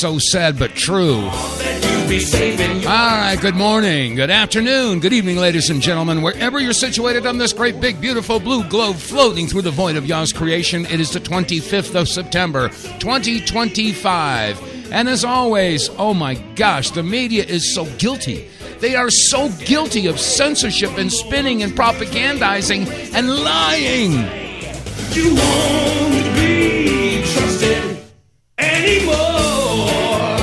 so sad but true. All right, good morning, good afternoon, good evening, ladies and gentlemen. Wherever you're situated on this great, big, beautiful blue globe floating through the void of Yah's creation, it is the 25th of September, 2025. And as always, oh my gosh, the media is so guilty. They are so guilty of censorship and spinning and propagandizing and lying. You won't be trusted anymore.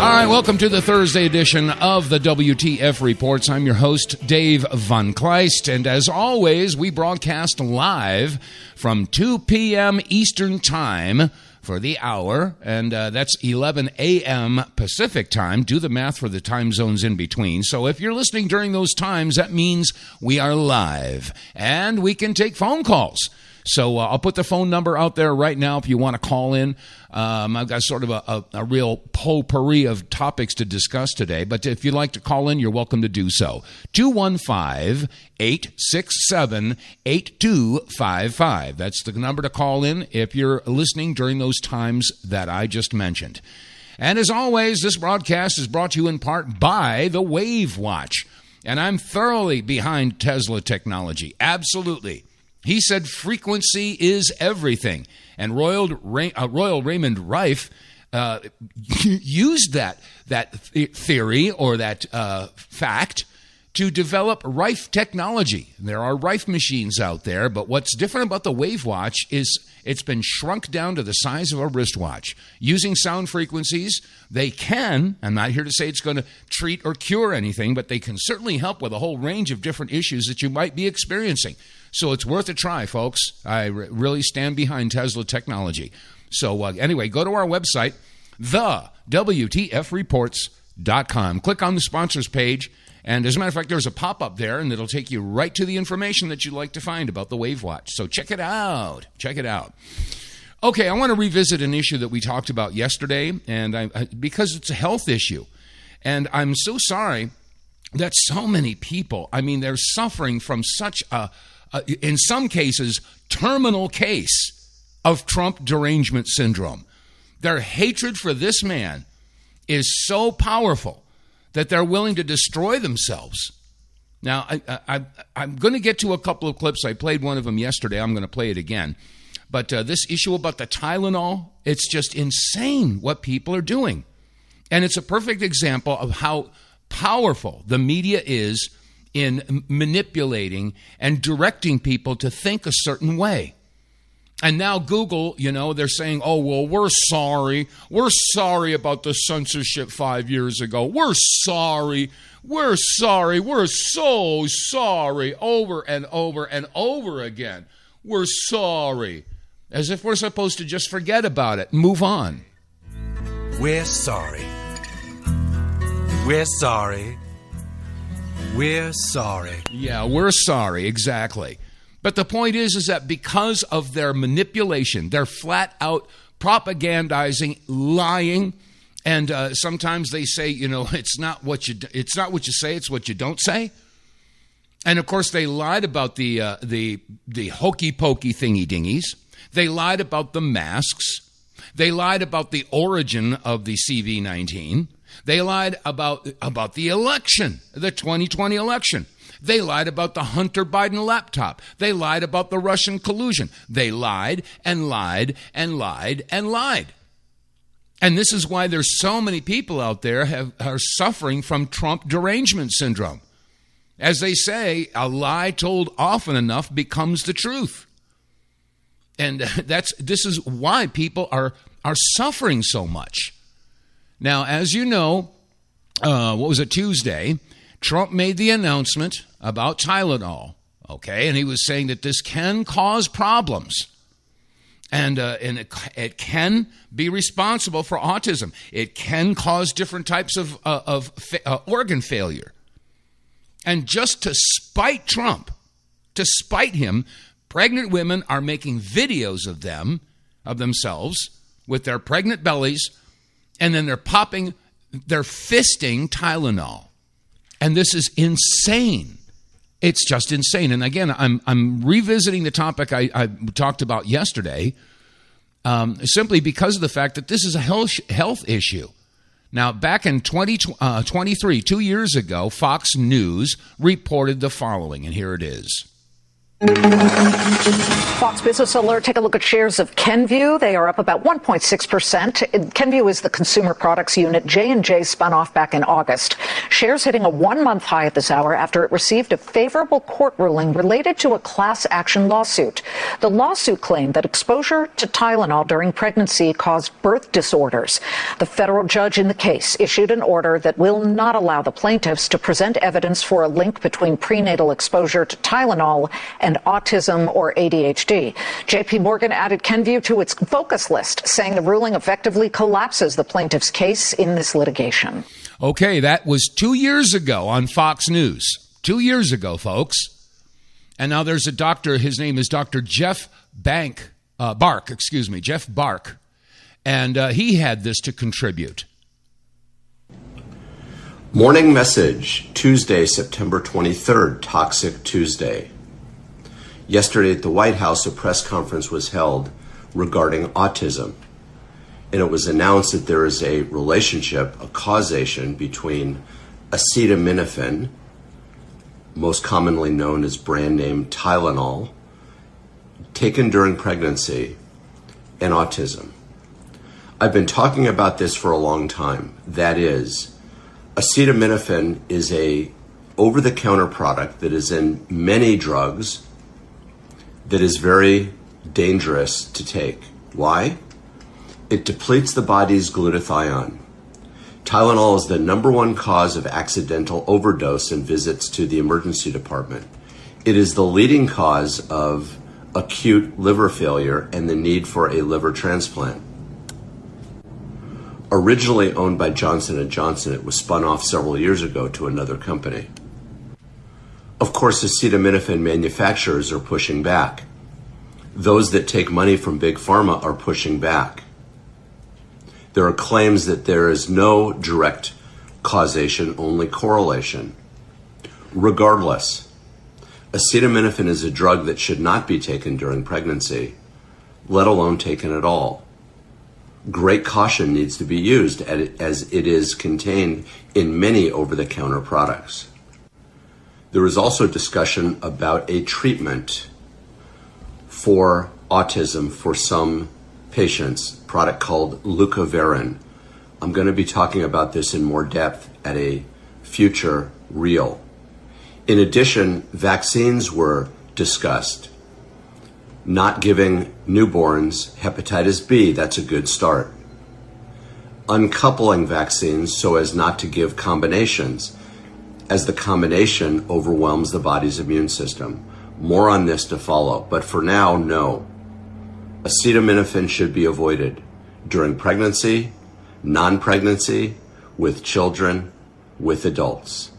All right, welcome to the Thursday edition of the WTF Reports. I'm your host, Dave vonKleist, and as always, we broadcast live from 2 p.m. Eastern Time for the hour, and that's 11 a.m. Pacific time. Do the math for the time zones in between. So if you're listening during those times, that means we are live, and we can take phone calls. So I'll put the phone number out there right now if you want to call in. I've got sort of a real potpourri of topics to discuss today, but if you'd like to call in, you're welcome to do so. 215-867-8255. That's the number to call in if you're listening during those times that I just mentioned. And as always, this broadcast is brought to you in part by the Wave Watch. And I'm thoroughly behind Tesla technology. Absolutely. He said frequency is everything. And Royal Raymond Rife used that theory or that fact to develop Rife technology. There are Rife machines out there, but what's different about the Wave Watch is it's been shrunk down to the size of a wristwatch. Using sound frequencies, they can, I'm not here to say it's going to treat or cure anything, but they can certainly help with a whole range of different issues that you might be experiencing. So it's worth a try, folks. I really stand behind Tesla technology. So anyway, go to our website, TheWTFReports.com. Click on the sponsors page, and as a matter of fact, there's a pop-up there, and it'll take you right to the information that you'd like to find about the Wave Watch. So check it out. Check it out. Okay, I want to revisit an issue that we talked about yesterday, and because it's a health issue. And I'm so sorry that so many people, I mean, they're suffering from such in some cases, terminal case of Trump derangement syndrome. Their hatred for this man is so powerful that they're willing to destroy themselves. Now, I'm going to get to a couple of clips. I played one of them yesterday. I'm going to play it again. But this issue about the Tylenol, it's just insane what people are doing. And it's a perfect example of how powerful the media is in manipulating and directing people to think a certain way. And now Google, they're saying, oh, well, we're sorry. We're sorry about the censorship 5 years ago. We're sorry. We're sorry. We're so sorry over and over and over again. We're sorry. As if we're supposed to just forget about it and move on. We're sorry. We're sorry. We're sorry. Yeah, we're sorry, exactly. But the point is that because of their manipulation, they're flat out propagandizing, lying, and sometimes they say, it's not what you say, it's what you don't say. And of course, they lied about the hokey pokey thingy dingies. They lied about the masks. They lied about the origin of the CV-19. They lied about the election, the 2020 election. They lied about the Hunter Biden laptop. They lied about the Russian collusion. They lied and lied and lied and lied. And this is why there's so many people out there are suffering from Trump derangement syndrome. As they say, a lie told often enough becomes the truth. And this is why people are suffering so much. Now, as you know, Tuesday, Trump made the announcement about Tylenol, okay? And he was saying that this can cause problems. And it can be responsible for autism. It can cause different types of organ failure. And just to spite Trump, to spite him, pregnant women are making videos of themselves with their pregnant bellies, and then they're fisting Tylenol. And this is insane. It's just insane. And again, I'm revisiting the topic I talked about yesterday, simply because of the fact that this is a health issue. Now, back in 2023, 2 years ago, Fox News reported the following, and here it is. Fox Business Alert, take a look at shares of Kenvue. They are up about 1.6%. Kenvue is the consumer products unit J&J spun off back in August. Shares hitting a one-month high at this hour after it received a favorable court ruling related to a class action lawsuit. The lawsuit claimed that exposure to Tylenol during pregnancy caused birth disorders. The federal judge in the case issued an order that will not allow the plaintiffs to present evidence for a link between prenatal exposure to Tylenol and autism or ADHD. J.P. Morgan added Kenvue to its focus list, saying the ruling effectively collapses the plaintiff's case in this litigation. Okay, that was 2 years ago on Fox News. 2 years ago, folks. And now there's a doctor, his name is Dr. Jeff Bark. And he had this to contribute. Morning message, Tuesday, September 23rd, Toxic Tuesday. Yesterday at the White House, a press conference was held regarding autism, and it was announced that there is a relationship, a causation between acetaminophen, most commonly known as brand name Tylenol, taken during pregnancy, and autism. I've been talking about this for a long time. That is, acetaminophen is a over-the-counter product that is in many drugs that is very dangerous to take. Why? It depletes the body's glutathione. Tylenol is the number one cause of accidental overdose and visits to the emergency department. It is the leading cause of acute liver failure and the need for a liver transplant. Originally owned by Johnson & Johnson, it was spun off several years ago to another company. Of course, acetaminophen manufacturers are pushing back. Those that take money from Big Pharma are pushing back. There are claims that there is no direct causation, only correlation. Regardless, acetaminophen is a drug that should not be taken during pregnancy, let alone taken at all. Great caution needs to be used as it is contained in many over-the-counter products. There is also discussion about a treatment for autism for some patients, a product called leucovorin. I'm going to be talking about this in more depth at a future reel. In addition, vaccines were discussed. Not giving newborns hepatitis B, that's a good start. Uncoupling vaccines so as not to give combinations, as the combination overwhelms the body's immune system. More on this to follow, but for now, no. Acetaminophen should be avoided during pregnancy, non-pregnancy, with children, with adults.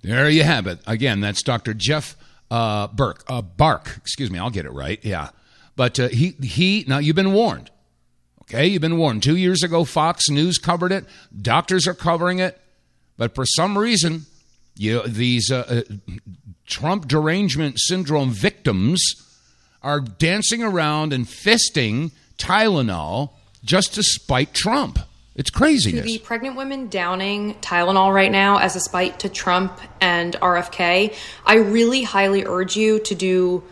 There you have it. Again, that's Dr. Jeff Bark. I'll get it right. Yeah. But now you've been warned. Okay, you've been warned. 2 years ago, Fox News covered it. Doctors are covering it. But for some reason, these Trump derangement syndrome victims are dancing around and fisting Tylenol just to spite Trump. It's craziness. To the pregnant women downing Tylenol right now as a spite to Trump and RFK, I really highly urge you to do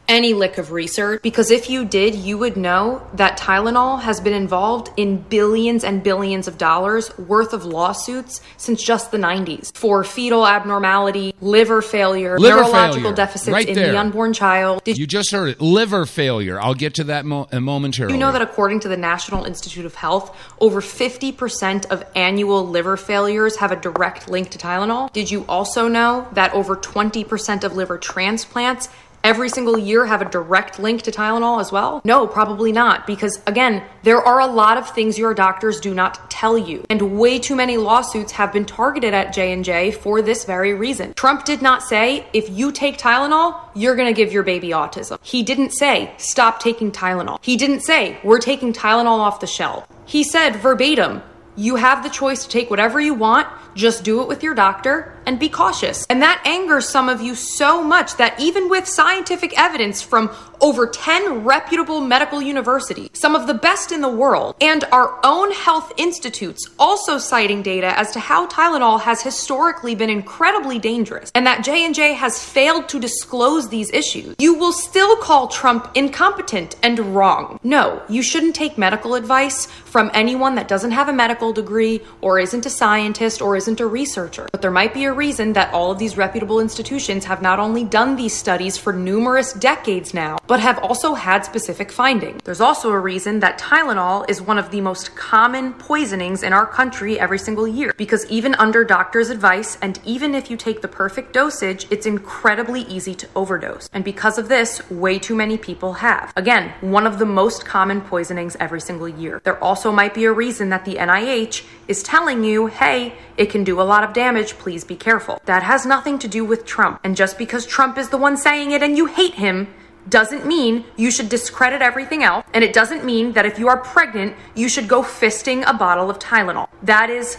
any lick of research, because if you did, you would know that Tylenol has been involved in billions and billions of dollars worth of lawsuits since just the 90s for fetal abnormality, liver failure, neurological deficits right in the unborn child. You just heard it, liver failure. I'll get to that momentarily. You know that according to the National Institute of Health, over 50% of annual liver failures have a direct link to Tylenol? Did you also know that over 20% of liver transplants every single year have a direct link to Tylenol as well? No, probably not, because again, there are a lot of things your doctors do not tell you, and way too many lawsuits have been targeted at J&J for this very reason. Trump did not say, if you take Tylenol, you're gonna give your baby autism. He didn't say, stop taking Tylenol. He didn't say, we're taking Tylenol off the shelf. He said verbatim, you have the choice to take whatever you want. Just do it with your doctor and be cautious. And that angers some of you so much that even with scientific evidence from over 10 reputable medical universities, some of the best in the world, and our own health institutes also citing data as to how Tylenol has historically been incredibly dangerous, and that J&J has failed to disclose these issues, you will still call Trump incompetent and wrong. No, you shouldn't take medical advice from anyone that doesn't have a medical degree or isn't a scientist or isn't a researcher. But there might be a reason that all of these reputable institutions have not only done these studies for numerous decades now, but have also had specific findings. There's also a reason that Tylenol is one of the most common poisonings in our country every single year, because even under doctor's advice, and even if you take the perfect dosage, it's incredibly easy to overdose. And because of this, way too many people have. Again, one of the most common poisonings every single year. There also might be a reason that the NIH is telling you, hey, it can do a lot of damage, please be careful. That has nothing to do with Trump. And just because Trump is the one saying it and you hate him, doesn't mean you should discredit everything else. And it doesn't mean that if you are pregnant, you should go fisting a bottle of Tylenol. That is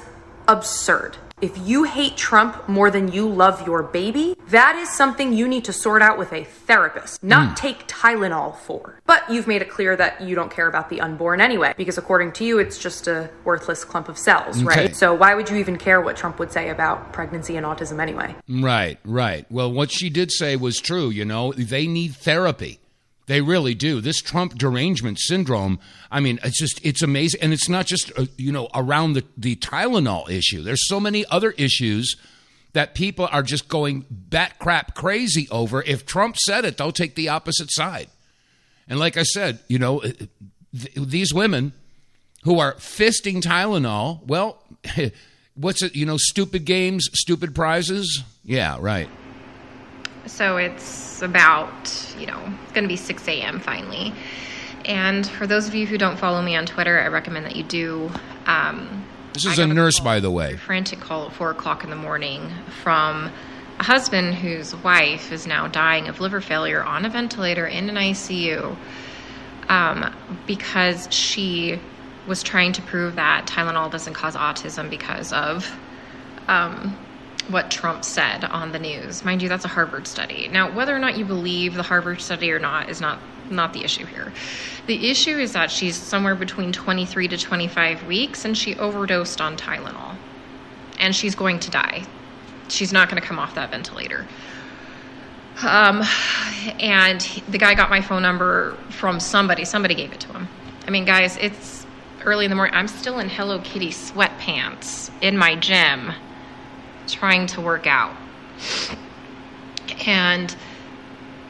absurd. If you hate Trump more than you love your baby, that is something you need to sort out with a therapist, not take Tylenol for. But you've made it clear that you don't care about the unborn anyway, because according to you, it's just a worthless clump of cells, right? So why would you even care what Trump would say about pregnancy and autism anyway? Right. Well, what she did say was true, you know. They need therapy. They really do. This Trump derangement syndrome, I mean, it's amazing. And it's not just, around the Tylenol issue. There's so many other issues that people are just going bat crap crazy over. If Trump said it, they'll take the opposite side. And like I said, these women who are fisting Tylenol, well, what's it, stupid games, stupid prizes? Yeah, right. So it's about, it's going to be 6 a.m. finally. And for those of you who don't follow me on Twitter, I recommend that you do. This is a nurse, by the way. A frantic call at 4 o'clock in the morning from a husband whose wife is now dying of liver failure on a ventilator in an ICU because she was trying to prove that Tylenol doesn't cause autism because of what Trump said on the news. Mind you, that's a Harvard study. Now, whether or not you believe the Harvard study or not is not the issue here. The issue is that she's somewhere between 23 to 25 weeks and she overdosed on Tylenol. And she's going to die. She's not going to come off that ventilator. And the guy got my phone number from somebody. Somebody gave it to him. I mean, guys, it's early in the morning. I'm still in Hello Kitty sweatpants in my gym trying to work out. And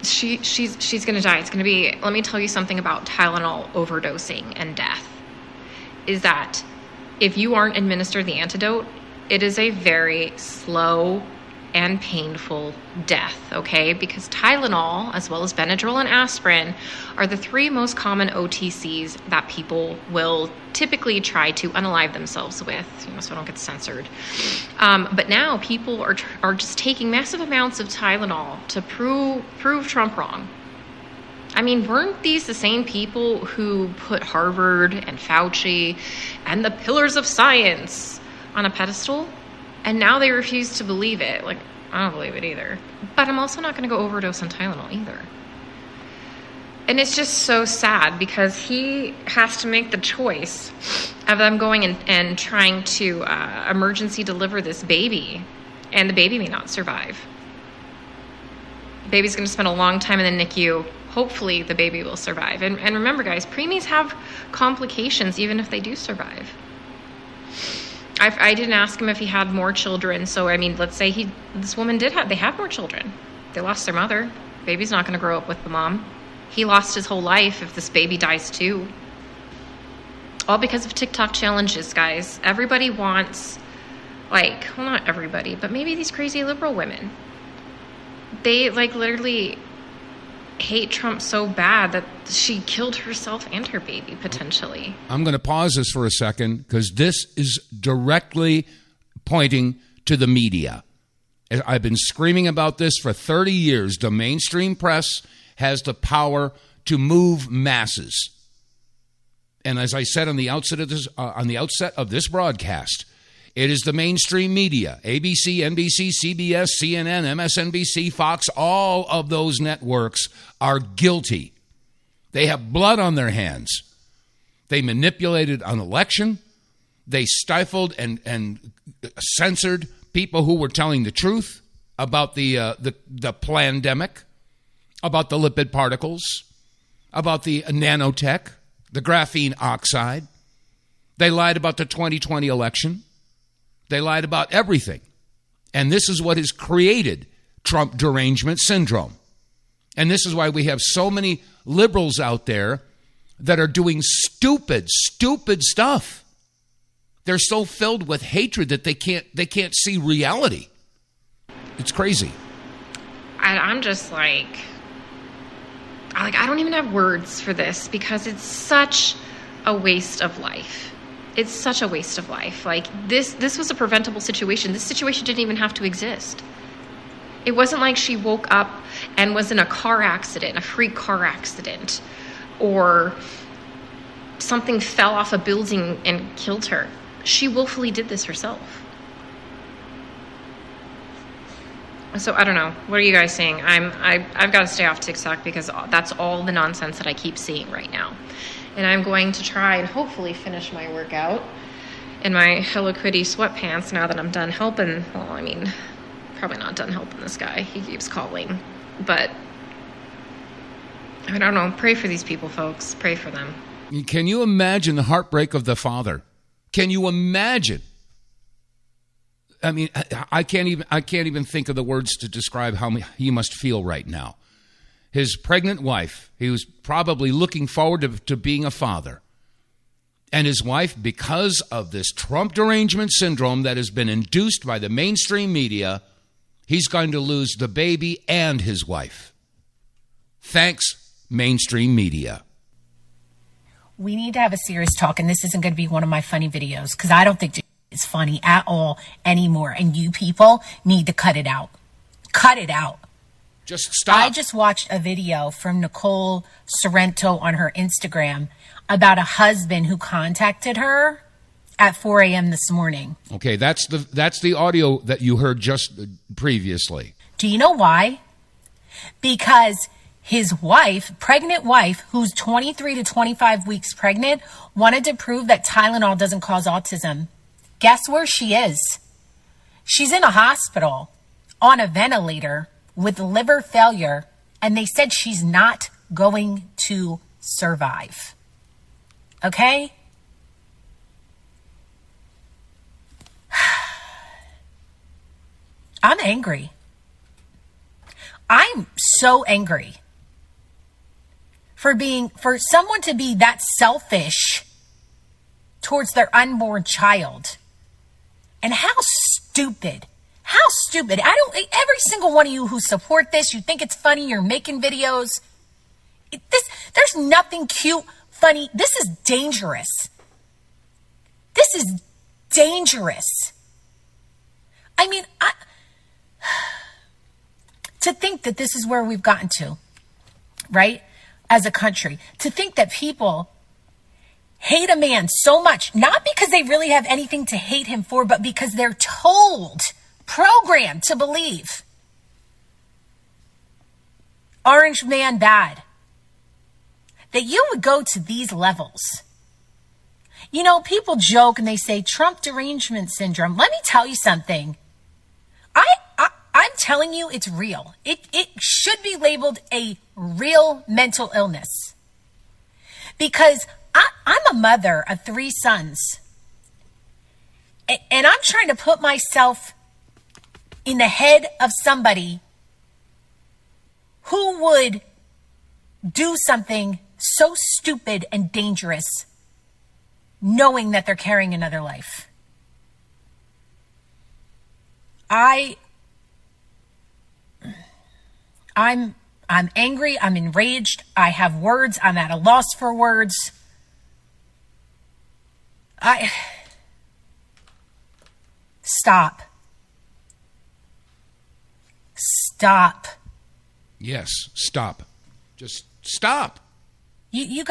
she's going to die. It's going to be, let me tell you something about Tylenol overdosing and death, is that if you aren't administered the antidote, it is a very slow and painful death, okay? Because Tylenol, as well as Benadryl and aspirin, are the three most common OTCs that people will typically try to unalive themselves with, so they don't get censored. But now people are just taking massive amounts of Tylenol to prove Trump wrong. I mean, weren't these the same people who put Harvard and Fauci and the pillars of science on a pedestal? And now they refuse to believe it. Like, I don't believe it either. But I'm also not going to go overdose on Tylenol either. And it's just so sad because he has to make the choice of them going and trying to emergency deliver this baby. And the baby may not survive. The baby's going to spend a long time in the NICU. Hopefully the baby will survive. And remember, guys, preemies have complications even if they do survive. I didn't ask him if he had more children. So, I mean, let's say this woman they have more children. They lost their mother. Baby's not going to grow up with the mom. He lost his whole life if this baby dies too. All because of TikTok challenges, guys. Everybody wants, not everybody, but maybe these crazy liberal women. They, literally hate Trump so bad that she killed herself and her baby, potentially. I'm going to pause this for a second because this is directly pointing to the media. I've been screaming about this for 30 years. The mainstream press has the power to move masses. And as I said on the outset of this broadcast, It is the mainstream media, ABC, NBC, CBS, CNN, MSNBC, Fox, all of those networks are guilty. They have blood on their hands. They manipulated an election. They stifled and censored people who were telling the truth about the plandemic, about the lipid particles, about the nanotech, the graphene oxide. They lied about the 2020 election. They lied about everything. And this is what has created Trump derangement syndrome. And this is why we have so many liberals out there that are doing stupid stuff. They're so filled with hatred that they can't see reality. It's crazy. I'm just like I don't even have words for this because it's such a waste of life. It's such a waste of life. Like this was a preventable situation. This situation didn't even have to exist. It wasn't like she woke up and was in a car accident, a freak car accident, or something fell off a building and killed her. She willfully did this herself. So I don't know. What are you guys saying? I've got to stay off TikTok because that's all the nonsense that I keep seeing right now. And I'm going to try and hopefully finish my workout in my Hello Kitty sweatpants now that I'm done helping. Well, I mean, probably not done helping this guy. He keeps calling. But I don't know. Pray for these people, folks. Pray for them. Can you imagine the heartbreak of the father? Can you imagine? I mean, I can't even think of the words to describe how he must feel right now. His pregnant wife, he was probably looking forward to being a father. And his wife, because of this Trump derangement syndrome that has been induced by the mainstream media, he's going to lose the baby and his wife. Thanks, mainstream media. We need to have a serious talk, and this isn't going to be one of my funny videos because I don't think it's funny at all anymore. And you people need to cut it out. Cut it out. Just stop. I just watched a video from Nicole Sorrento on her Instagram about a husband who contacted her at 4 a.m. this morning. Okay, that's the audio that you heard just previously. Do you know why? Because his wife, pregnant wife, who's 23 to 25 weeks pregnant, wanted to prove that Tylenol doesn't cause autism. Guess where she is? She's in a hospital on a ventilator with liver failure, and they said she's not going to survive. Okay? I'm angry. I'm so angry for someone to be that selfish towards their unborn child. And how stupid. How stupid. Every single one of you who support this, you think it's funny, you're making videos. There's nothing cute, funny. This is dangerous. This is dangerous. I mean, to think that this is where we've gotten to, right? As a country, to think that people hate a man so much, not because they really have anything to hate him for, but because they're programmed to believe Orange Man bad, that you would go to these levels. You know, people joke and they say Trump derangement syndrome. Let me tell you something. I'm telling you it's real. It should be labeled a real mental illness. Because I'm a mother of 3 sons. And I'm trying to put myself in the head of somebody who would do something so stupid and dangerous knowing that they're carrying another life. I'm angry. I'm enraged. I have words. I'm at a loss for words. Stop. Stop. Yes, stop. Just stop. You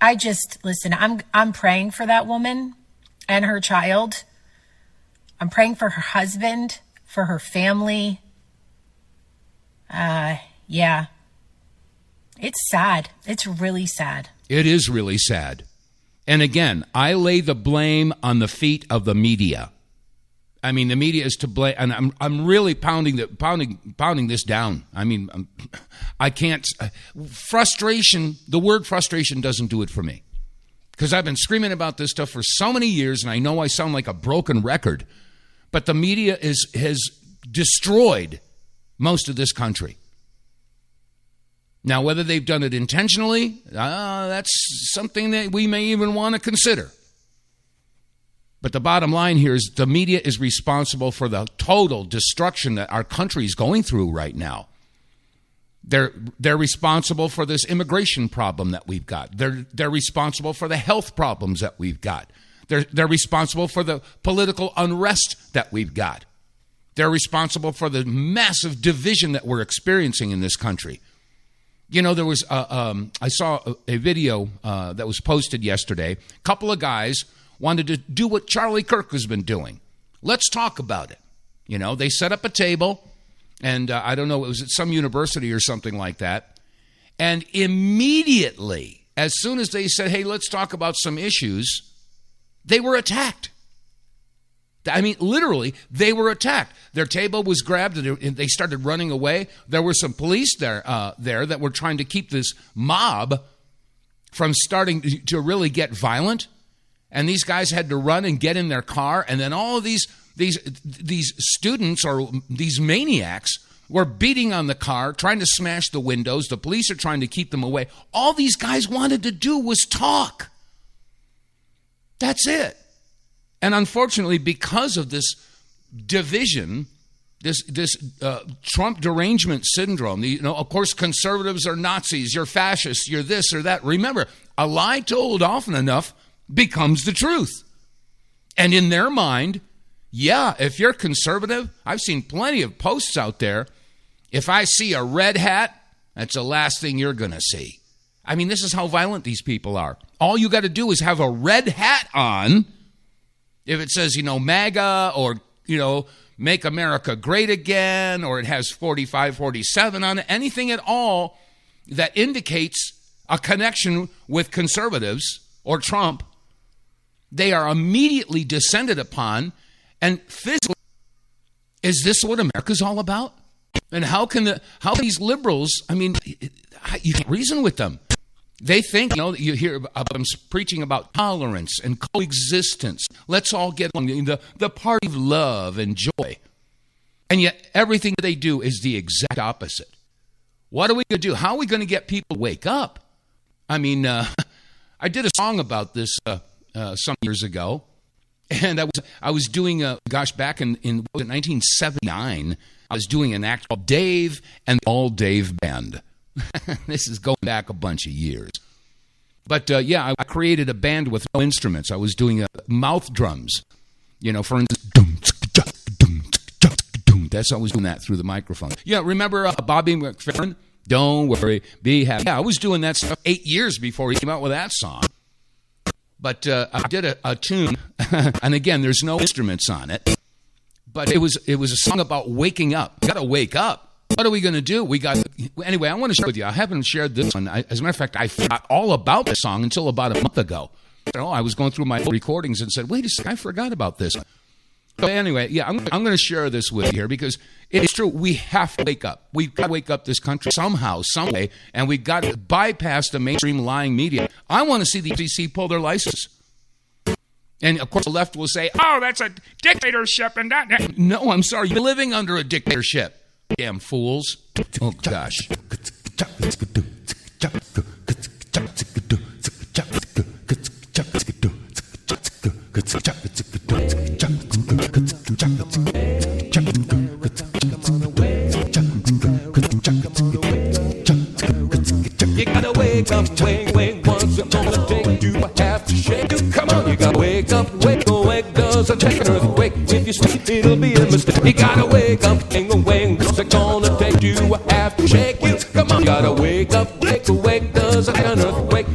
listen, I'm praying for that woman and her child. I'm praying for her husband, for her family. Yeah. It's sad. It's really sad. It is really sad. And again, I lay the blame on the feet of the media. I mean, the media is to blame, and I'm really pounding this down. I mean, I can't. Frustration. The word frustration doesn't do it for me, because I've been screaming about this stuff for so many years, and I know I sound like a broken record. But the media has destroyed most of this country. Now, whether they've done it intentionally, that's something that we may even want to consider. But the bottom line here is the media is responsible for the total destruction that our country is going through right now. They're responsible for this immigration problem that we've got. They're responsible for the health problems that we've got. They're responsible for the political unrest that we've got. They're responsible for the massive division that we're experiencing in this country. You know, there was I saw a video that was posted yesterday. A couple of guys wanted to do what Charlie Kirk has been doing. Let's talk about it. You know, they set up a table, and I don't know, it was at some university or something like that. And immediately, as soon as they said, hey, let's talk about some issues, they were attacked. I mean, literally, they were attacked. Their table was grabbed, and they started running away. There were some police there that were trying to keep this mob from starting to really get violent. And these guys had to run and get in their car. And then all of these students or these maniacs were beating on the car, trying to smash the windows. The police are trying to keep them away. All these guys wanted to do was talk. That's it. And unfortunately, because of this division, this Trump derangement syndrome, of course, conservatives are Nazis, you're fascists, you're this or that. Remember, a lie told often enough becomes the truth. And in their mind, yeah, if you're conservative, I've seen plenty of posts out there. If I see a red hat, that's the last thing you're going to see. I mean, this is how violent these people are. All you got to do is have a red hat on. If it says, MAGA or, Make America Great Again, or it has 4547 on it, anything at all that indicates a connection with conservatives or Trump, they are immediately descended upon. And physically, is this what America's all about? And how these liberals, I mean, you can't reason with them. They think, you hear about them preaching about tolerance and coexistence. Let's all get along, the party of love and joy. And yet everything they do is the exact opposite. What are we going to do? How are we going to get people to wake up? I mean, I did a song about this some years ago, and I was doing back in 1979, I was doing an act called Dave and the All Dave Band. This is going back a bunch of years. But I created a band with no instruments. I was doing mouth drums, for instance. That's how I was doing that through the microphone. Yeah, remember Bobby McFerrin? Don't worry, be happy. Yeah, I was doing that stuff 8 years before he came out with that song. But I did a tune, and again, there's no instruments on it. But it was a song about waking up. You got to wake up. What are we going to do? Anyway, I want to share with you. I haven't shared this one. As a matter of fact, I forgot all about this song until about a month ago. I was going through my recordings and said, wait a second, I forgot about this. So anyway, I'm going to share this with you here because it's true. We have to wake up. We've got to wake up this country somehow, some way, and we've got to bypass the mainstream lying media. I want to see the FCC pull their license. And, of course, the left will say, oh, that's a dictatorship. And that. No, I'm sorry. You're living under a dictatorship. Damn fools. Oh, gosh. You gotta wake up, wake, what's it gonna take? Do I have to shake you? Come on, you gotta wake up, wake, doesn't take an earthquake. If you sleep, it'll be a mistake. You gotta wake up, what's it gonna take? Do I have to shake you? Come on, you gotta wake up, wake, doesn't take an earthquake.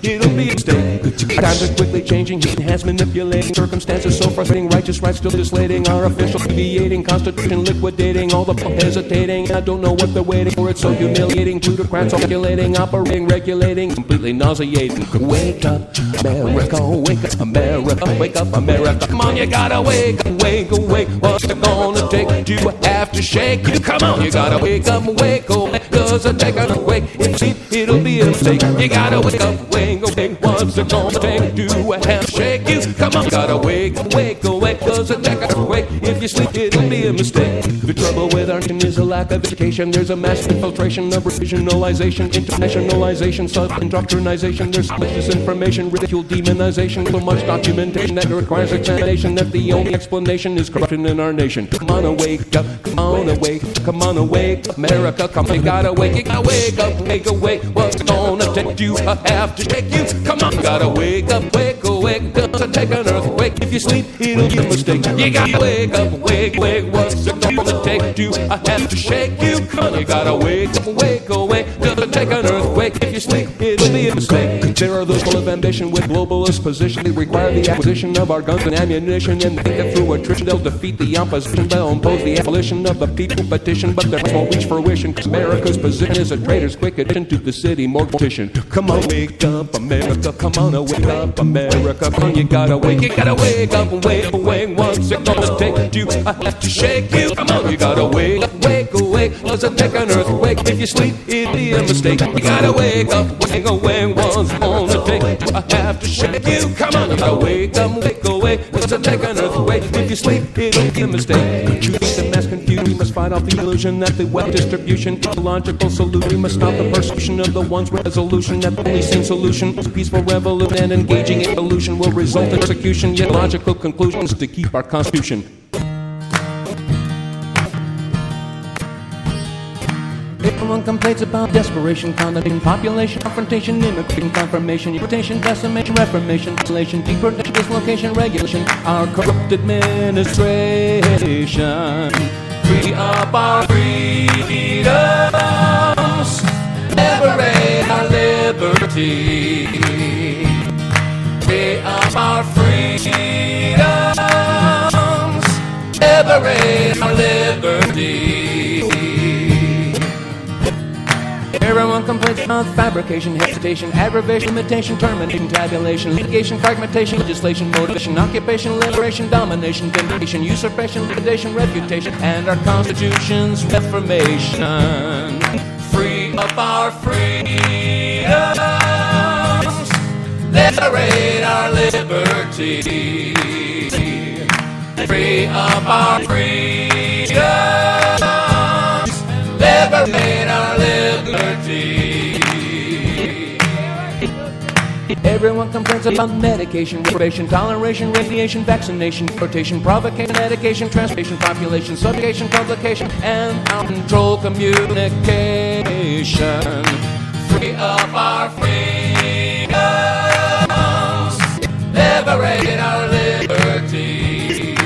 It'll be be a mistake. Times are quickly changing, enhanced, manipulating circumstances so frustrating. Righteous rights still legislating, our official deviating, constitution liquidating, all the hesitating. I don't know what they're waiting for, it's so humiliating. Plutocrats calculating, operating, regulating, completely nauseating. Wake up, America, wake up, America, wake up, America. Come on, you gotta wake up, wake awake. What's it gonna take? You have to shake you. Come on, you gotta wake up, wake awake. Cause I take a wake, if it'll be a mistake. You gotta wake up, wake awake. What's it gonna take? Do I have to shake you? Come on, you gotta wake up, wake awake. Cause I take a wake, if you sleep it'll be a mistake. The trouble with our nation is a lack of education. There's a mass infiltration of regionalization, internationalization, self-indoctrination. There's much disinformation, ridicule, demonization. So much documentation that requires examination. That the only explanation is corruption in our nation. Come on, wake up, come on, awake, come on, awake, America, come on, you gotta wake up, wake awake. What's it gonna take? You have to shake you. Come on, you gotta wake up, wake awake. Doesn't take an earthquake. If you sleep, it'll be a mistake. You gotta wake up, wake, wake. What's it gonna take? You have to shake you. Come on, you gotta wake up, wake awake. Doesn't take an earthquake. If you sleep, it'll be a mistake. There are those full of ambition with globalist position. They require the acquisition of our guns and ammunition, and they think that through attrition they'll defeat the opposition. They'll impose the abolition of the people petition, but their won't reach fruition. Cause America's position is a traitor's quick addition to the city mortician. Come on, wake up, America. Come on, wake up, America. Come on, you gotta wake up and wake awake. What's it gonna take? You have to shake you. Come on, you gotta wake up, wake awake. Doesn't take an earthquake. If you sleep, it'll be a mistake. You gotta wake up, wake awake. What's it gonna take? I have to shake you. Come on, you gotta wake up, wake awake. Doesn't take an earthquake. If you sleep, it'll be a mistake. Choose the mass confusion. We must fight off the illusion that the wealth distribution is a logical solution. We must stop the persecution of the ones with resolution. That the only sane solution is peaceful revolution, and engaging in evolution will result in persecution. Yet logical conclusions to keep our constitution. Everyone complains about desperation, condemnation, population, confrontation, immigration, confirmation, irritation, decimation, reformation, isolation, deportation, dislocation, regulation, our corrupt administration. Free up our freedoms, liberate our liberty. Free up our freedoms, liberate our liberty. Everyone complains about fabrication, hesitation, aggravation, imitation, termination, tabulation, litigation, fragmentation, legislation, motivation, occupation, liberation, domination, vindication, usurpation, liquidation, refutation, and our Constitution's reformation. Free up our freedoms, liberate our liberty. Free up our freedoms, liberate our liberty. Everyone complains about medication, reprobation, toleration, radiation, vaccination, deportation, provocation, medication, transportation, population, subjugation, publication, and out of control communication. Free up our freedoms, liberate our liberty.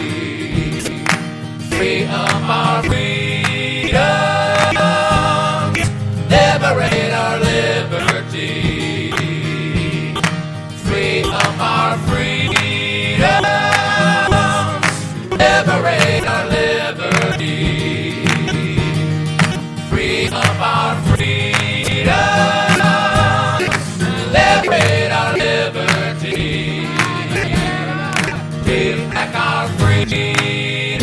Free up our freedoms, liberate our liberty. Free up our freedoms, liberate our liberty. Free up our freedoms, liberate our liberty. Give back our freedom.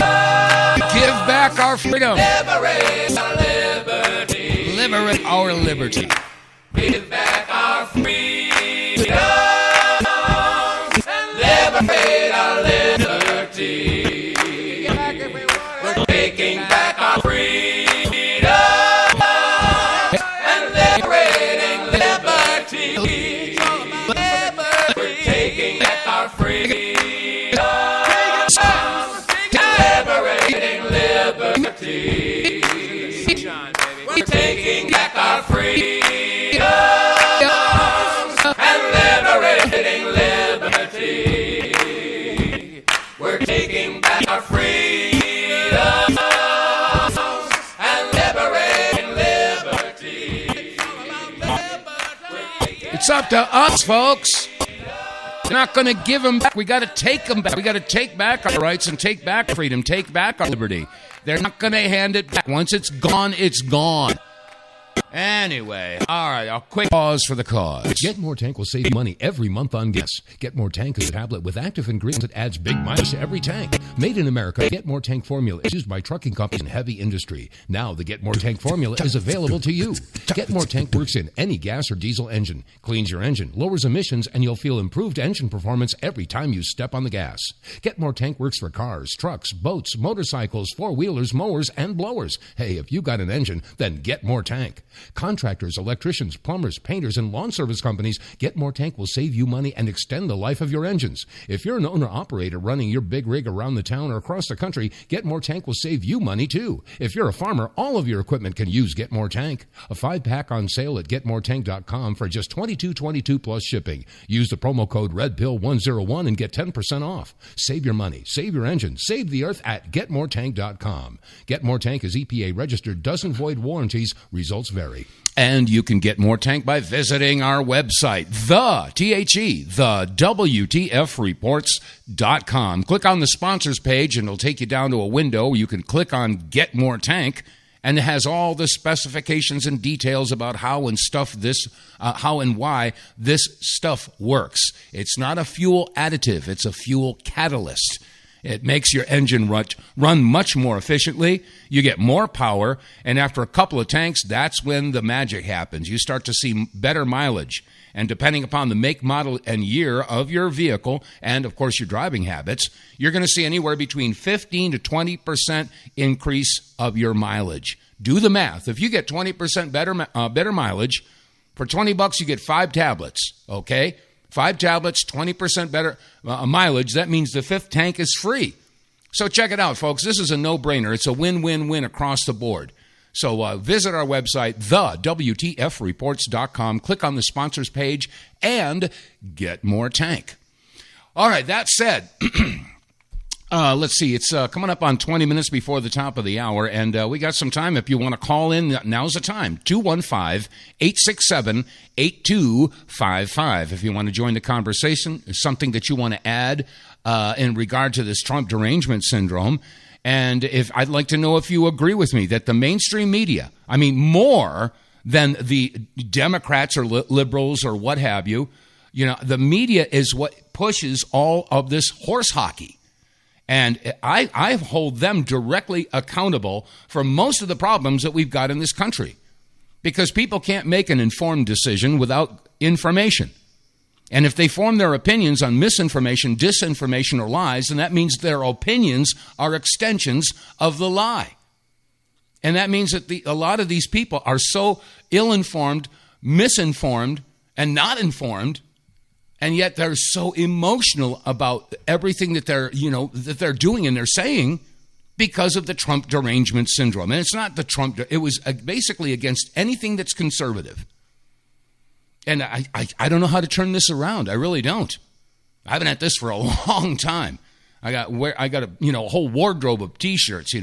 Give back our freedom. Liberate our liberty. Liberate our liberty. Give back our freedom. Liberate our liberty. We're taking back our freedom and liberating liberty. We're taking back our freedom. Liberating liberty. We're taking back our freedoms and liberating liberty. We're taking back our freedoms and liberating liberty. It's up to us, folks. We're not going to give them back. We got to take them back. We got to take back our rights and take back freedom, take back our liberty. They're not going to hand it back. Once it's gone, it's gone. Anyway, all right, a quick pause for the cause. Get More Tank will save you money every month on gas. Get More Tank is a tablet with active ingredients that adds big mileage to every tank. Made in America, Get More Tank formula is used by trucking companies and heavy industry. Now the Get More Tank formula is available to you. Get More Tank works in any gas or diesel engine, cleans your engine, lowers emissions, and you'll feel improved engine performance every time you step on the gas. Get More Tank works for cars, trucks, boats, motorcycles, four-wheelers, mowers, and blowers. Hey, if you got an engine, then Get More Tank. Contractors, electricians, plumbers, painters, and lawn service companies, Get More Tank will save you money and extend the life of your engines. If you're an owner-operator running your big rig around the town or across the country, Get More Tank will save you money too. If you're a farmer, all of your equipment can use Get More Tank. A 5-pack on sale at GetMoreTank.com for just $22.22 plus shipping. Use the promo code REDPILL101 and get 10% off. Save your money, save your engine, save the earth at GetMoreTank.com. Get More Tank is EPA registered, doesn't void warranties, results vary. And you can get More Tank by visiting our website, TheWTFReports.com. Click on the sponsors page and it'll take you down to a window where you can click on Get More Tank, and it has all the specifications and details about how and why this stuff works. It's not a fuel additive, it's a fuel catalyst. It makes your engine run much more efficiently. You get more power, and after a couple of tanks, that's when the magic happens. You start to see better mileage. And depending upon the make, model, and year of your vehicle, and of course your driving habits, you're going to see anywhere between 15 to 20% increase of your mileage. Do the math. If you get 20% better mileage, for $20 you get 5 tablets, okay? 5 tablets, 20% better mileage. That means the 5th tank is free. So check it out, folks. This is a no-brainer. It's a win-win-win across the board. So visit our website, TheWTFReports.com. Click on the sponsors page and get More Tank. All right, that said, let's see. It's coming up on 20 minutes before the top of the hour, and we got some time. If you want to call in, now's the time. 215-867-8255. If you want to join the conversation, something that you want to add in regard to this Trump derangement syndrome. And if I'd like to know if you agree with me that the mainstream media, I mean, more than the Democrats or liberals or what have you, the media is what pushes all of this horse hockey. And I hold them directly accountable for most of the problems that we've got in this country, because people can't make an informed decision without information. And if they form their opinions on misinformation, disinformation, or lies, then that means their opinions are extensions of the lie. And that means that a lot of these people are so ill-informed, misinformed, and not informed, and yet they're so emotional about everything that they're doing and they're saying because of the Trump derangement syndrome. And it's not the Trump, it was basically against anything that's conservative. And I don't know how to turn this around. I really don't. I've been at this for a long time. I got a whole wardrobe of T-shirts.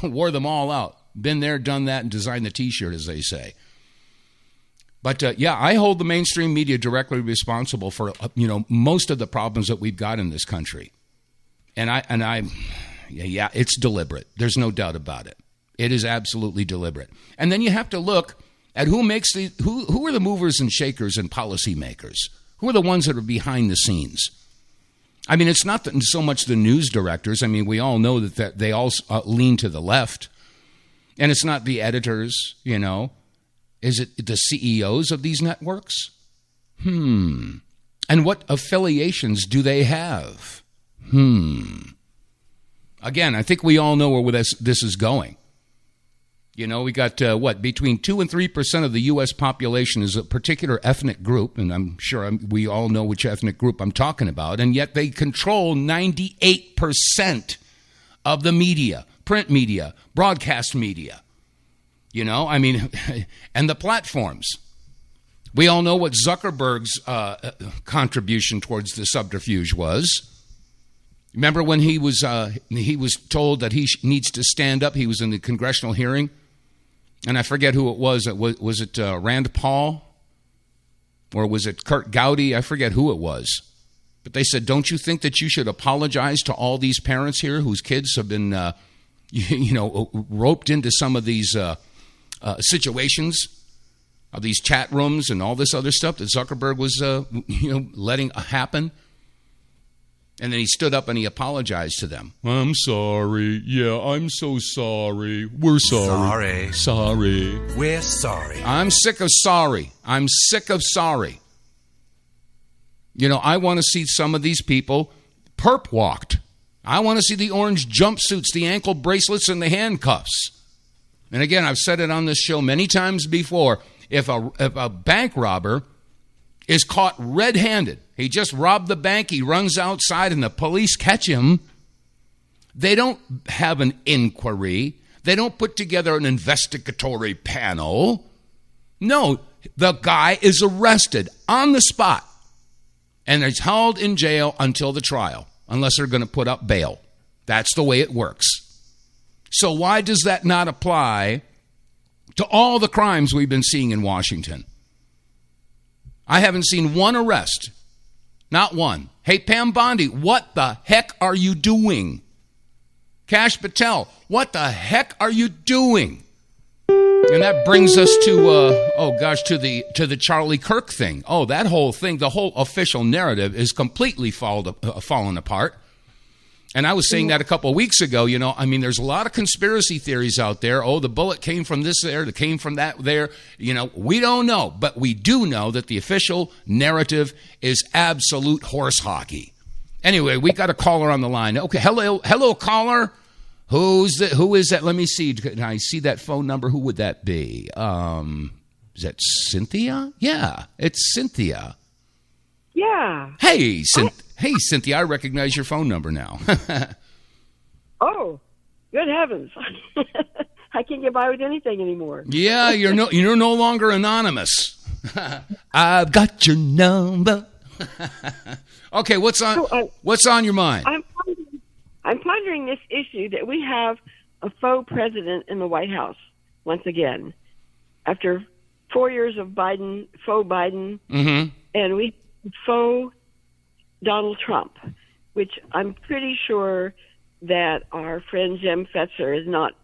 Wore them all out. Been there, done that, and designed the T-shirt, as they say. But I hold the mainstream media directly responsible for most of the problems that we've got in this country. And it's deliberate. There's no doubt about it. It is absolutely deliberate. And then you have to look at who are the movers and shakers and policymakers. Who are the ones that are behind the scenes? I mean, it's not so much the news directors. I mean, we all know that they all lean to the left. And it's not the editors, Is it the CEOs of these networks? And what affiliations do they have? Again, I think we all know where this is going. We got, between 2 and 3% of the U.S. population is a particular ethnic group, and I'm sure we all know which ethnic group I'm talking about, and yet they control 98% of the media, print media, broadcast media. And the platforms. We all know what Zuckerberg's contribution towards the subterfuge was. Remember when he was told that he needs to stand up? He was in the congressional hearing, and I forget who it was. Was it Rand Paul? or was it Kurt Gowdy? I forget who it was. But they said, don't you think that you should apologize to all these parents here whose kids have been, roped into some of these situations, of these chat rooms and all this other stuff that Zuckerberg was, letting happen? And then he stood up and he apologized to them. I'm sorry. Yeah, I'm so sorry. We're sorry. Sorry. We're sorry. I'm sick of sorry. I'm sick of sorry. I want to see some of these people perp walked. I want to see the orange jumpsuits, the ankle bracelets, and the handcuffs. And again, I've said it on this show many times before. If a bank robber is caught red-handed, he just robbed the bank, he runs outside, and the police catch him, they don't have an inquiry. They don't put together an investigatory panel. No, the guy is arrested on the spot, and is held in jail until the trial, unless they're going to put up bail. That's the way it works. So why does that not apply to all the crimes we've been seeing in Washington? I haven't seen one arrest. Not one. Hey, Pam Bondi, what the heck are you doing? Kash Patel, what the heck are you doing? And that brings us to the Charlie Kirk thing. Oh, that whole thing, the whole official narrative is completely fallen apart. And I was saying that a couple of weeks ago. There's a lot of conspiracy theories out there. Oh, the bullet came from this there, it came from that there. We don't know, but we do know that the official narrative is absolute horse hockey. Anyway, we got a caller on the line. Okay, hello, caller. Who is that? Let me see. Can I see that phone number? Who would that be? Is that Cynthia? Yeah, it's Cynthia. Yeah. Hey, Cynthia, I recognize your phone number now. Oh, good heavens. I can't get by with anything anymore. Yeah, you're no longer anonymous. I've got your number. Okay, what's on your mind? I'm pondering this issue that we have a faux president in the White House once again. After 4 years of faux Biden, and we faux Donald Trump, which I'm pretty sure that our friend Jim Fetzer is not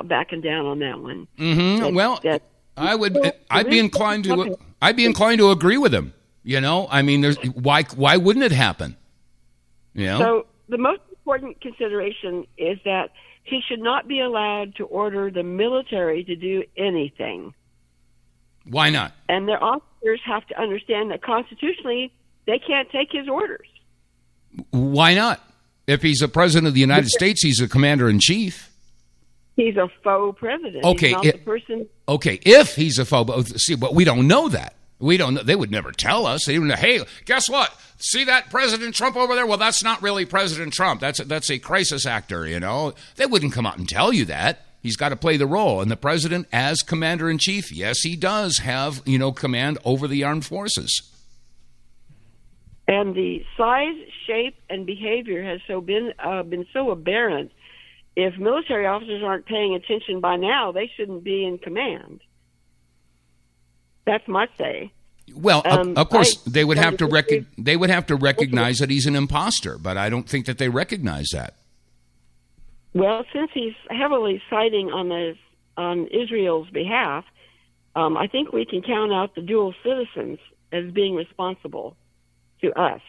backing down on that one. I'd be inclined to agree with him. Why wouldn't it happen? So the most important consideration is that he should not be allowed to order the military to do anything. Why not? And their officers have to understand that constitutionally they can't take his orders. Why not? If he's a president of the United States, he's a commander-in-chief. He's a faux president. Okay, he's not the person. Okay, if he's a faux, but we don't know that. We don't know. They would never tell us. They would know, hey, guess what? See that President Trump over there? Well, that's not really President Trump. That's a crisis actor, They wouldn't come out and tell you that. He's got to play the role. And the president, as commander-in-chief, yes, he does have, command over the armed forces. And the size, shape, and behavior has been so aberrant. If military officers aren't paying attention by now, they shouldn't be in command. That's my say. Well, of course, they would have to recognize that he's an imposter, but I don't think that they recognize that. Well, since he's heavily siding on Israel's behalf, I think we can count out the dual citizens as being responsible to us.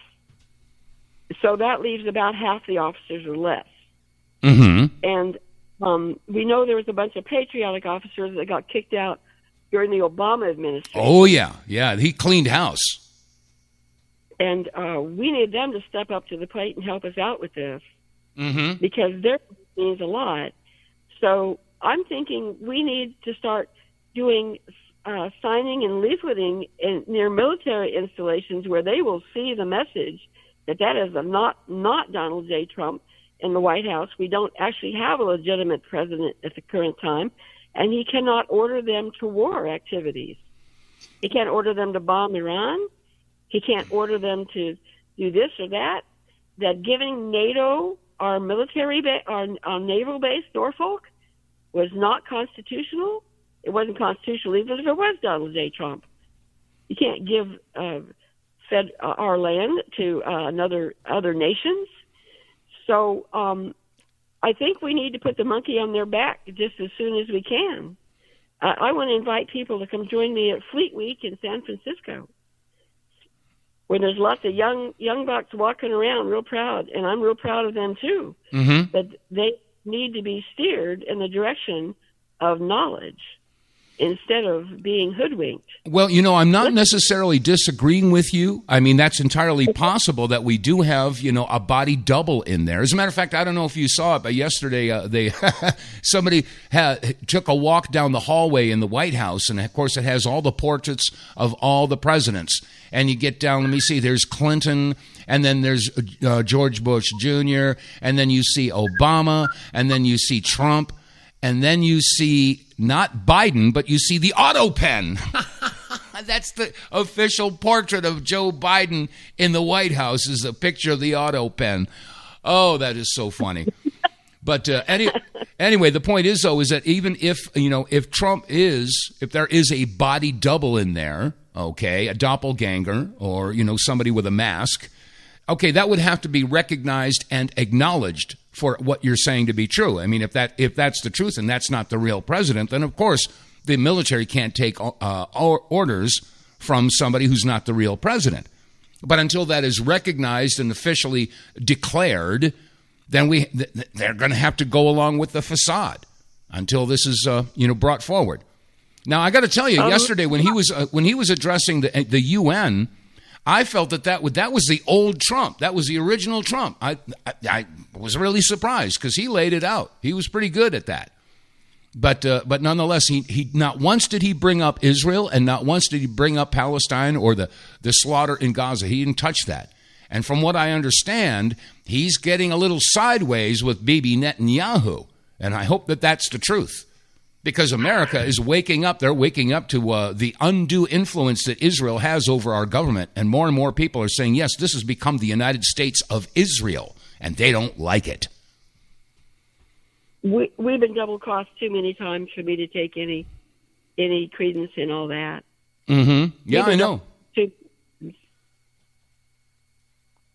So that leaves about half the officers or less. Mm-hmm. And we know there was a bunch of patriotic officers that got kicked out during the Obama administration. Oh, yeah. Yeah, he cleaned house. And we need them to step up to the plate and help us out with this. Mm-hmm. Because their means a lot. So I'm thinking we need to start doing signing and leafleting near military installations where they will see the message that is not Donald J. Trump in the White House. We don't actually have a legitimate president at the current time, and he cannot order them to war activities. He can't order them to bomb Iran. He can't order them to do this or that. That giving NATO our our naval base, Norfolk, was not constitutional. It wasn't constitutional even if it was Donald J. Trump. You can't give our land to other nations. So I think we need to put the monkey on their back just as soon as we can. I want to invite people to come join me at Fleet Week in San Francisco, where there's lots of young bucks walking around real proud, and I'm real proud of them too. Mm-hmm. But they need to be steered in the direction of knowledge instead of being hoodwinked. Well, I'm not necessarily disagreeing with you. I mean, that's entirely possible that we do have, a body double in there. As a matter of fact, I don't know if you saw it, but yesterday somebody took a walk down the hallway in the White House, and of course it has all the portraits of all the presidents. And you get down, let me see, there's Clinton, and then there's George Bush Jr., and then you see Obama, and then you see Trump, and then you see not Biden, but you see the auto pen. That's the official portrait of Joe Biden in the White House, is a picture of the auto pen. Oh, that is so funny. But anyway, the point is, though, is that even if there is a body double in there, okay, a doppelganger, or, somebody with a mask, okay, that would have to be recognized and acknowledged for what you're saying to be true. I mean, if that's the truth and that's not the real president, then of course the military can't take orders from somebody who's not the real president. But until that is recognized and officially declared, then they're going to have to go along with the facade until this is brought forward. Now, I got to tell you, yesterday when he was addressing the UN, I felt that was the old Trump. That was the original Trump. I was really surprised because he laid it out. He was pretty good at that. But nonetheless, he not once did he bring up Israel, and not once did he bring up Palestine or the slaughter in Gaza. He didn't touch that. And from what I understand, he's getting a little sideways with Bibi Netanyahu. And I hope that that's the truth. Because America is waking up. They're waking up to the undue influence that Israel has over our government. And more people are saying, yes, this has become the United States of Israel. And they don't like it. We've been double-crossed too many times for me to take any credence in all that. Mm-hmm. Yeah, I know.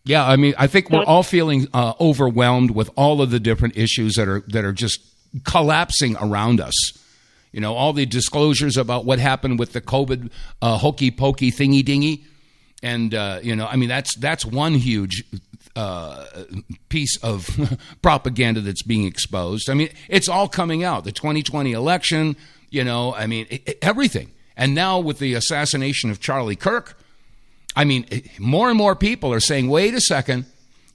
Yeah, I mean, I think we're all feeling overwhelmed with all of the different issues that are just collapsing around us. All the disclosures about what happened with the COVID hokey pokey thingy dingy, and I mean that's one huge piece of propaganda that's being exposed. I mean, it's all coming out. The 2020 election, I mean, everything. And now with the assassination of Charlie Kirk, I mean, more and more people are saying, wait a second,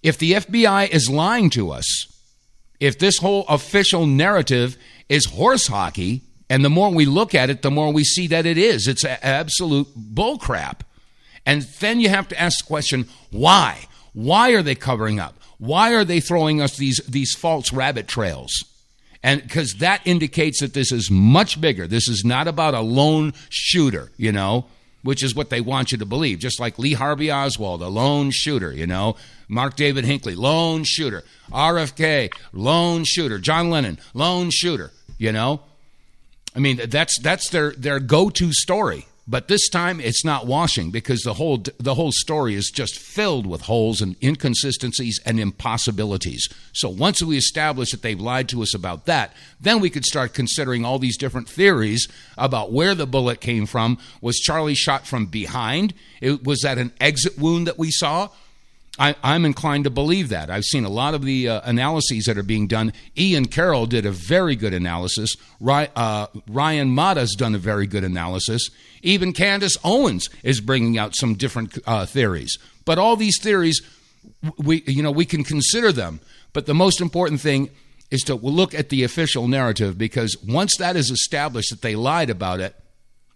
if the FBI is lying to us, if this whole official narrative is horse hockey, and the more we look at it, the more we see that it is. It's absolute bullcrap. And then you have to ask the question, why? Why are they covering up? Why are they throwing us these false rabbit trails? And because that indicates that this is much bigger. This is not about a lone shooter, which is what they want you to believe. Just like Lee Harvey Oswald, a lone shooter, Mark David Hinckley, lone shooter. RFK, lone shooter. John Lennon, lone shooter, I mean, that's their go-to story. But this time it's not washing, because the whole story is just filled with holes and inconsistencies and impossibilities. So once we establish that they've lied to us about that, then we could start considering all these different theories about where the bullet came from. Was Charlie shot from behind? Was that an exit wound that we saw? I'm inclined to believe that. I've seen a lot of the analyses that are being done. Ian Carroll did a very good analysis. Ryan Mata's done a very good analysis. Even Candace Owens is bringing out some different theories. But all these theories, we can consider them. But the most important thing is to look at the official narrative, because once that is established that they lied about it,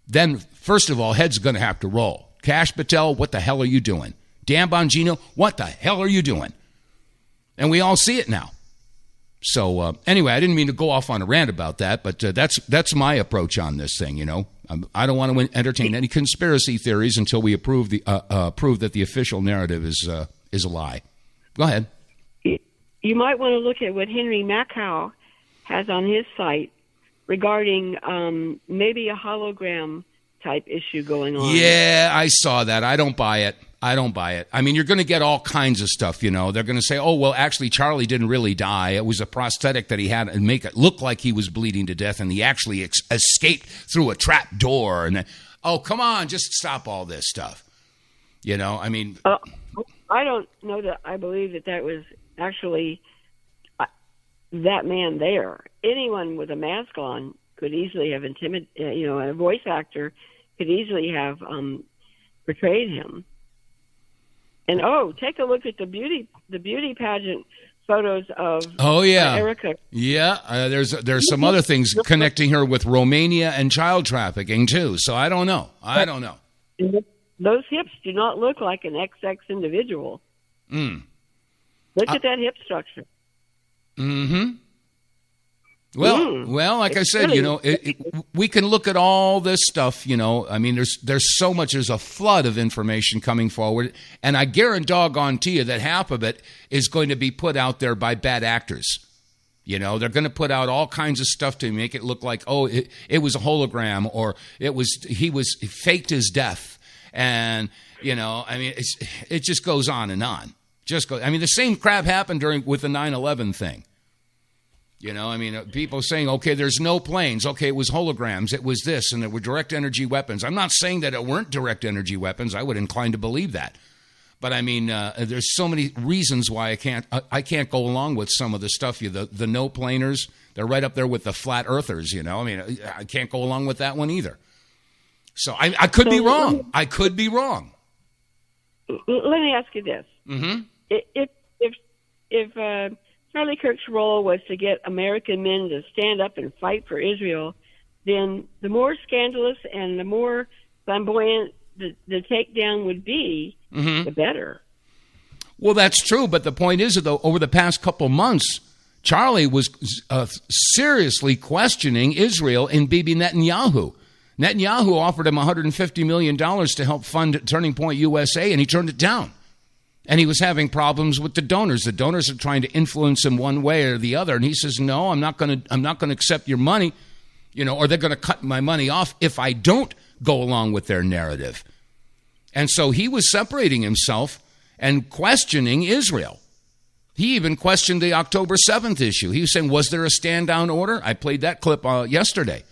then first of all, head's going to have to roll. Kash Patel, what the hell are you doing? Dan Bongino, what the hell are you doing? And we all see it now. So anyway, I didn't mean to go off on a rant about that, but that's my approach on this thing. I don't want to entertain any conspiracy theories until we prove that the official narrative is a lie. Go ahead. You might want to look at what Henry Makow has on his site regarding maybe a hologram type issue going on. Yeah, I saw that. I don't buy it. I mean, you're going to get all kinds of stuff, you know. They're going to say, oh, well, actually, Charlie didn't really die. It was a prosthetic that he had and make it look like he was bleeding to death, and he actually escaped through a trap door. And oh, come on, just stop all this stuff. You know, I mean. I don't know that I believe that was actually that man there. Anyone with a mask on could easily have a voice actor could easily have portrayed him. And take a look at the beauty pageant photos of Erica. Yeah, there's some other things connecting her with Romania and child trafficking too. So I don't know. Those hips do not look like an XX individual. Look at that hip structure. Mm-hmm. Well, like I said, you know, we can look at all this stuff, you know. I mean, there's so much, there's a flood of information coming forward, and I guarantee you that half of it is going to be put out there by bad actors. You know, they're going to put out all kinds of stuff to make it look like, oh, it was a hologram, or he faked his death, and you know, I mean, it just goes on and on. I mean, the same crap happened with the 9/11 thing. You know, I mean, people saying, okay, there's no planes. Okay, it was holograms. It was this, and there were direct energy weapons. I'm not saying that it weren't direct energy weapons. I would incline to believe that. But I mean, there's so many reasons why I can't go along with some of the stuff. The no planers, they're right up there with the flat earthers. You know, I mean, I can't go along with that one either. So I could be wrong. I could be wrong. Let me ask you this: if Charlie Kirk's role was to get American men to stand up and fight for Israel, then the more scandalous and the more flamboyant the takedown would be, the better. Well, that's true, but the point is, though, over the past couple months, Charlie was seriously questioning Israel and Bibi Netanyahu. Netanyahu offered him $150 million to help fund Turning Point USA, and he turned it down. And he was having problems with the donors. The donors are trying to influence him one way or the other. And he says, no, I'm not going to accept your money, you know, or they're going to cut my money off if I don't go along with their narrative. And so he was separating himself and questioning Israel. He even questioned the October 7th issue. He was saying, was there a stand-down order? I played that clip yesterday.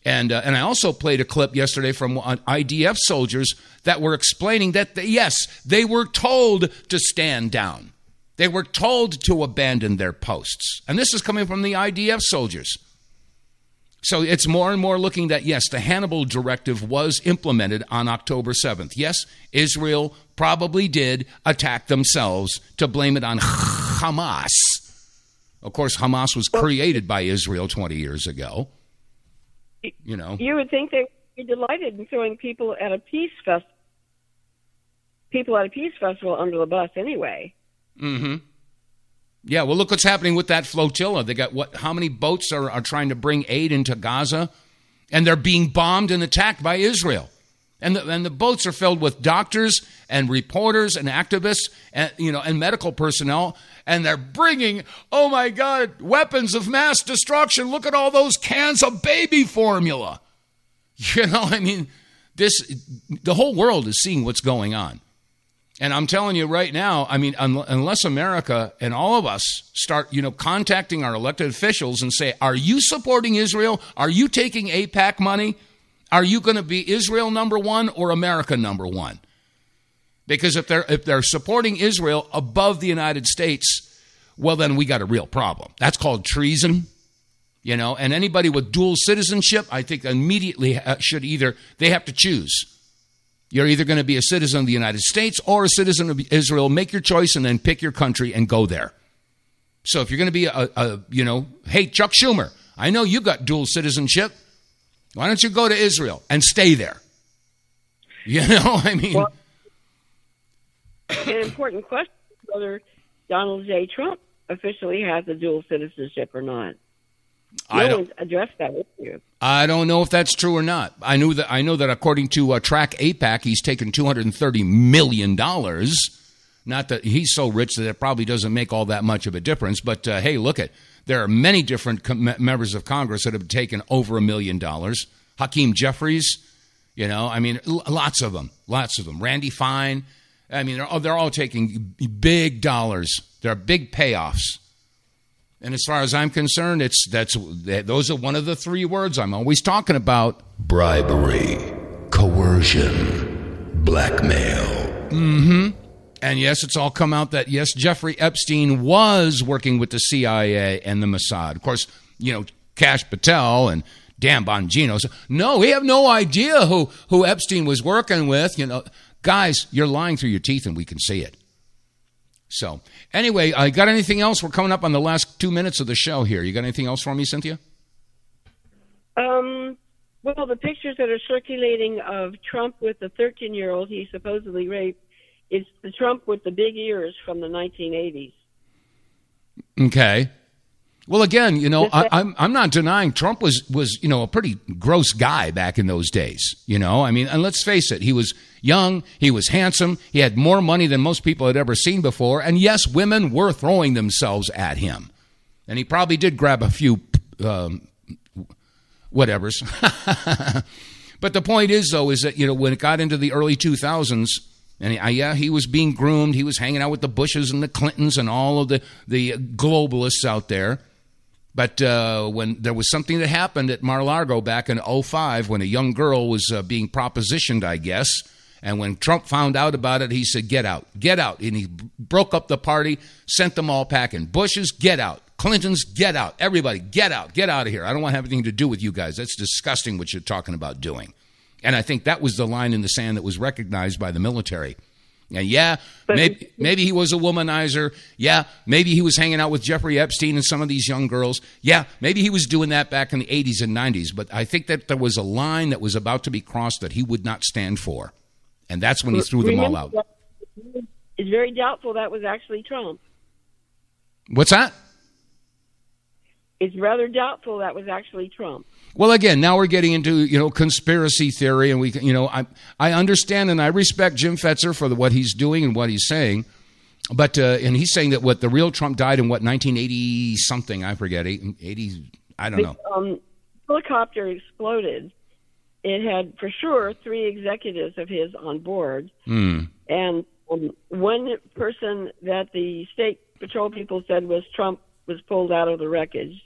And I also played a clip yesterday from IDF soldiers that were explaining that, yes, they were told to stand down. They were told to abandon their posts. And this is coming from the IDF soldiers. So it's more and more looking that, yes, the Hannibal Directive was implemented on October 7th. Yes, Israel probably did attack themselves to blame it on Hamas. Of course, Hamas was created by Israel 20 years ago. You know, you would think they'd be delighted in throwing people at a peace festival under the bus anyway. Mm-hmm. Yeah, well, look what's happening with that flotilla. They got how many boats are trying to bring aid into Gaza, and they're being bombed and attacked by Israel. And the boats are filled with doctors and reporters and activists and, you know, and medical personnel, and they're bringing, oh my God, weapons of mass destruction. Look at all those cans of baby formula. You know, I mean, the whole world is seeing what's going on. And I'm telling you right now, I mean, unless America and all of us start, you know, contacting our elected officials and say, are you supporting Israel? Are you taking AIPAC money? Are you going to be Israel number one or America number one? Because if they're supporting Israel above the United States, well, then we got a real problem. That's called treason, you know. And anybody with dual citizenship, I think immediately they have to choose. You're either going to be a citizen of the United States or a citizen of Israel. Make your choice and then pick your country and go there. So if you're going to be hey, Chuck Schumer, I know you got dual citizenship. Why don't you go to Israel and stay there? You know, I mean. Well, an important question is whether Donald J. Trump officially has a dual citizenship or not. No one's addressed that issue. I don't know if that's true or not. I know that according to Track AIPAC, he's taken $230 million. Not that he's so rich that it probably doesn't make all that much of a difference. But, hey, look at. There are many different members of Congress that have taken over $1 million. Hakeem Jeffries, You know, I mean, lots of them. Randy Fine. I mean, they're all taking big dollars. They're big payoffs. And as far as I'm concerned, those are one of the three words I'm always talking about: bribery, coercion, blackmail. Mm-hmm. And yes, it's all come out that, yes, Jeffrey Epstein was working with the CIA and the Mossad. Of course, you know, Kash Patel and Dan Bongino. So, no, we have no idea who Epstein was working with. You know, guys, you're lying through your teeth and we can see it. So, anyway, I got anything else? We're coming up on the last 2 minutes of the show here. You got anything else for me, Cynthia? Well, the pictures that are circulating of Trump with the 13-year-old he supposedly raped, it's the Trump with the big ears from the 1980s. Okay. Well, again, you know, I'm not denying Trump was you know, a pretty gross guy back in those days. You know, I mean, and let's face it, he was young, he was handsome, he had more money than most people had ever seen before, and yes, women were throwing themselves at him, and he probably did grab a few whatevers. But the point is, though, is that, you know, when it got into the early 2000s. And he was being groomed. He was hanging out with the Bushes and the Clintons and all of the globalists out there. But when there was something that happened at Mar-a-Lago back in 2005 when a young girl was being propositioned, I guess, and when Trump found out about it, he said, get out, get out. And he broke up the party, sent them all packing. Bushes, get out. Clintons, get out. Everybody, get out of here. I don't want to have anything to do with you guys. That's disgusting what you're talking about doing. And I think that was the line in the sand that was recognized by the military. And yeah, maybe he was a womanizer. Yeah, maybe he was hanging out with Jeffrey Epstein and some of these young girls. Yeah, maybe he was doing that back in the 80s and 90s. But I think that there was a line that was about to be crossed that he would not stand for. And that's when he threw them all out. It's very doubtful that was actually Trump. What's that? It's rather doubtful that was actually Trump. Well, again, now we're getting into, you know, conspiracy theory, and I understand and I respect Jim Fetzer for what he's doing and what he's saying, but and he's saying that the real Trump died in 1980 something, I forget, 80, I don't know. Helicopter exploded. It had for sure 3 executives of his on board, and one person that the state patrol people said was Trump was pulled out of the wreckage.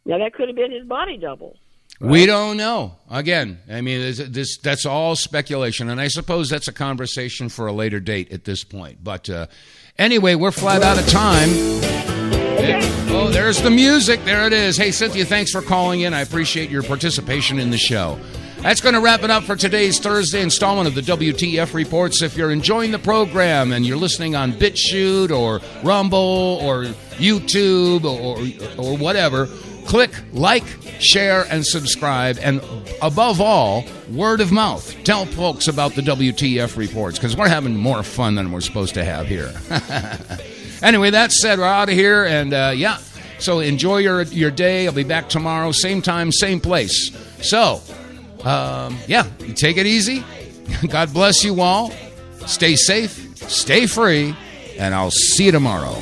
Now, that could have been his body double. Right? We don't know. Again, I mean, that's all speculation, and I suppose that's a conversation for a later date at this point. But anyway, we're flat out of time. Oh, there's the music. There it is. Hey, Cynthia, thanks for calling in. I appreciate your participation in the show. That's going to wrap it up for today's Thursday installment of the WTF Reports. If you're enjoying the program and you're listening on BitChute or Rumble or YouTube or whatever, click like, share, and subscribe. And above all, word of mouth. Tell folks about the WTF Reports because we're having more fun than we're supposed to have here. Anyway, that said, we're out of here. And yeah, so enjoy your day. I'll be back tomorrow, same time, same place. So, yeah, you take it easy. God bless you all. Stay safe, stay free, and I'll see you tomorrow.